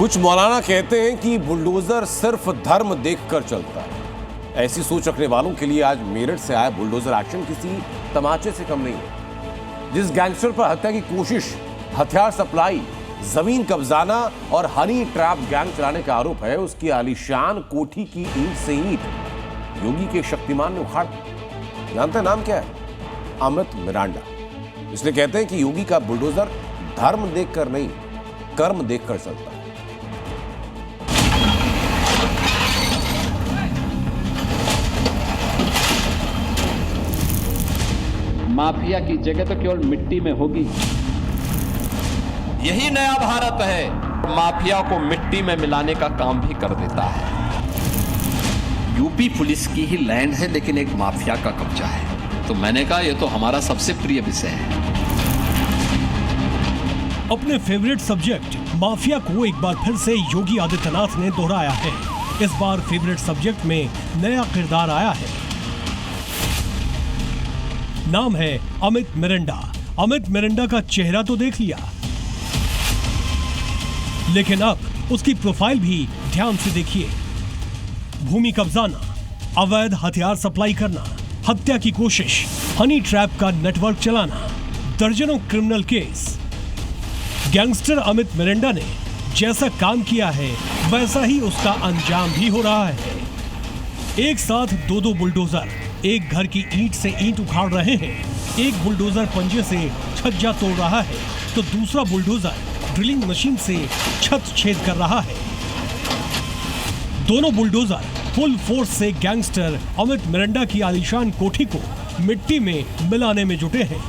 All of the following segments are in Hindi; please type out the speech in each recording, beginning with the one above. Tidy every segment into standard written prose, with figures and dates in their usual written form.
कुछ मौलाना कहते हैं कि बुलडोजर सिर्फ धर्म देखकर चलता है। ऐसी सोच रखने वालों के लिए आज मेरठ से आया बुलडोजर एक्शन किसी तमाचे से कम नहीं है। जिस गैंगस्टर पर हत्या की कोशिश, हथियार सप्लाई, जमीन कब्जाना और हनी ट्रैप गैंग चलाने का आरोप है, उसकी आलीशान कोठी की ईंट से ईंट योगी के शक्तिमान ने उखाड़ दी। जानते हैं नाम क्या है? अमित मिरांडा। इसलिए कहते हैं कि योगी का बुलडोजर धर्म देखकर नहीं, कर्म देखकर चलता है। माफिया की जगह तो केवल मिट्टी में होगी। यही नया भारत है, माफिया को मिट्टी में मिलाने का काम भी कर देता है। यूपी पुलिस की ही लैंड है, लेकिन एक माफिया का कब्जा है। तो मैंने कहा ये तो हमारा सबसे प्रिय विषय है। अपने फेवरेट सब्जेक्ट माफिया को एक बार फिर से योगी आदित्यनाथ ने दोहराया है। इस बार फेवरेट सब्जेक्ट में नया किरदार आया है। नाम है अमित मिरांडा। अमित मिरांडा का चेहरा तो देख लिया, लेकिन अब उसकी प्रोफाइल भी ध्यान से देखिए। भूमि कब्जाना, अवैध हथियार सप्लाई करना, हत्या की कोशिश, हनी ट्रैप का नेटवर्क चलाना, दर्जनों criminal case. Gangster Amit Miranda ने जैसा काम किया है वैसा ही उसका अंजाम भी हो रहा है। एक साथ दो बुलडोजर एक घर की ईंट से ईंट उखाड़ रहे हैं। एक बुलडोजर पंजे से छज्जा तोड़ रहा है तो दूसरा बुलडोजर ड्रिलिंग मशीन से छत छेद कर रहा है। दोनों बुलडोजर फुल फोर्स से गैंगस्टर अमित मिरांडा की आलीशान कोठी को मिट्टी में मिलाने में जुटे हैं।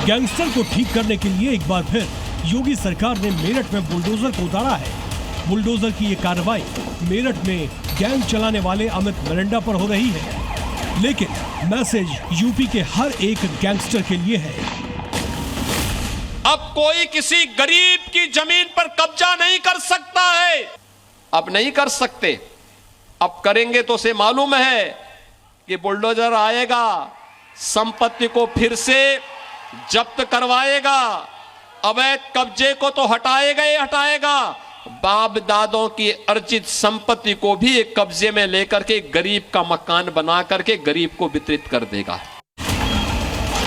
गैंगस्टर को ठीक करने के लिए एक बार फिर योगी सरकार ने मेरठ में बुलडोजर को उतारा है। बुलडोजर की ये कार्रवाई मेरठ में गैंग चलाने वाले अमित मिरांडा पर हो रही है, लेकिन मैसेज यूपी के हर एक गैंगस्टर के लिए है। अब कोई किसी गरीब की जमीन पर कब्जा नहीं कर सकता है। अब नहीं कर सकते, अब करेंगे तो उसे मालूम है कि बुलडोजर आएगा, संपत्ति को फिर से जब्त करवाएगा, अवैध कब्जे को तो हटाएगा ही हटाएगा, बाप दादों की अर्जित संपत्ति को भी एक कब्जे में लेकर के गरीब का मकान बना करके गरीब को वितरित कर देगा।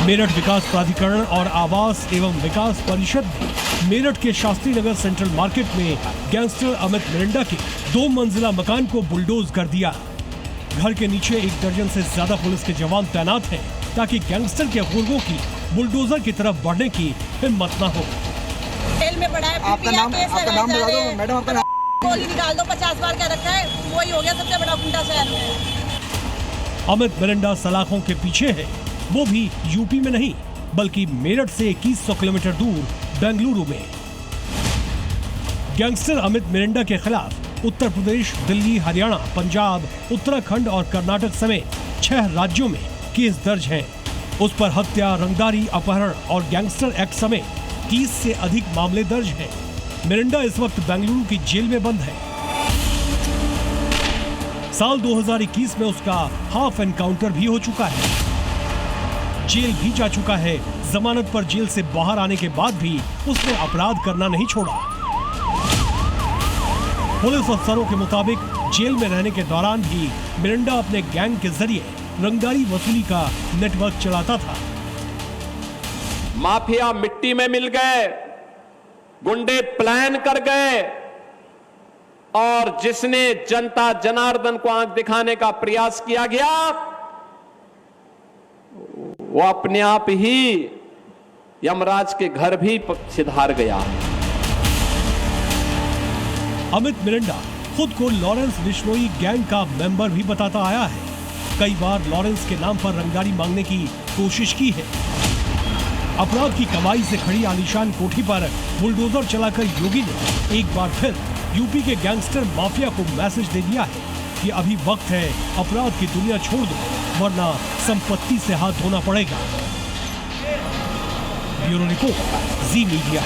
मेरठ विकास प्राधिकरण और आवास एवं विकास परिषद ने मेरठ के शास्त्री नगर सेंट्रल मार्केट में गैंगस्टर अमित मिरांडा के 2 मंजिला मकान को बुलडोज कर दिया। घर के नीचे 1 दर्जन से ज्यादा पुलिस के जवान तैनात हैं ताकि गैंगस्टर के गुर्गों की बुलडोजर की तरफ बढ़ने की हिम्मत न हो। जेल में पड़ा है। आपका नाम बता दो मैडम। आपका नाम गोली निकाल दो, 50 बार क्या रखा है, वही हो गया सबसे बड़ा गुंडा शहर में। अमित मिरांडा सलाखों के पीछे है, वो भी यूपी में नहीं बल्कि मेरठ से 2100 किलोमीटर दूर बेंगलुरु में। गैंगस्टर अमित मिरांडा के खिलाफ उत्तर प्रदेश, दिल्ली, हरियाणा, पंजाब, उत्तराखंड और कर्नाटक समेत 6 राज्यों में केस दर्ज हैं। उस पर हत्या, रंगदारी, अपहरण और गैंगस्टर एक्ट समेत 30 से अधिक मामले दर्ज हैं। मिरांडा इस वक्त बेंगलुरु की जेल में बंद है। साल 2021 में उसका हाफ एनकाउंटर भी हो चुका है, जेल भी जा चुका है। जमानत पर जेल से बाहर आने के बाद भी उसने अपराध करना नहीं छोड़ा। पुलिस अफसरों के मुताबिक जेल में रहने के दौरान भी मिरांडा अपने गैंग के जरिए रंगदारी वसूली का नेटवर्क चलाता था। माफिया मिट्टी में मिल गए, गुंडे प्लान कर गए और जिसने जनता जनार्दन को आंख दिखाने का प्रयास किया गया वो अपने आप ही यमराज के घर भी सिधार गया। अमित मिरांडा खुद को लॉरेंस बिश्नोई गैंग का मेंबर भी बताता आया है। कई बार लॉरेंस के नाम पर रंगदारी मांगने की कोशिश की है। अपराध की कमाई से खड़ी आलीशान कोठी पर बुलडोजर चलाकर योगी ने एक बार फिर यूपी के गैंगस्टर माफिया को मैसेज दे दिया है कि अभी वक्त है, अपराध की दुनिया छोड़ दो वरना संपत्ति से हाथ धोना पड़ेगा। ब्यूरो रिपोर्ट, जी मीडिया।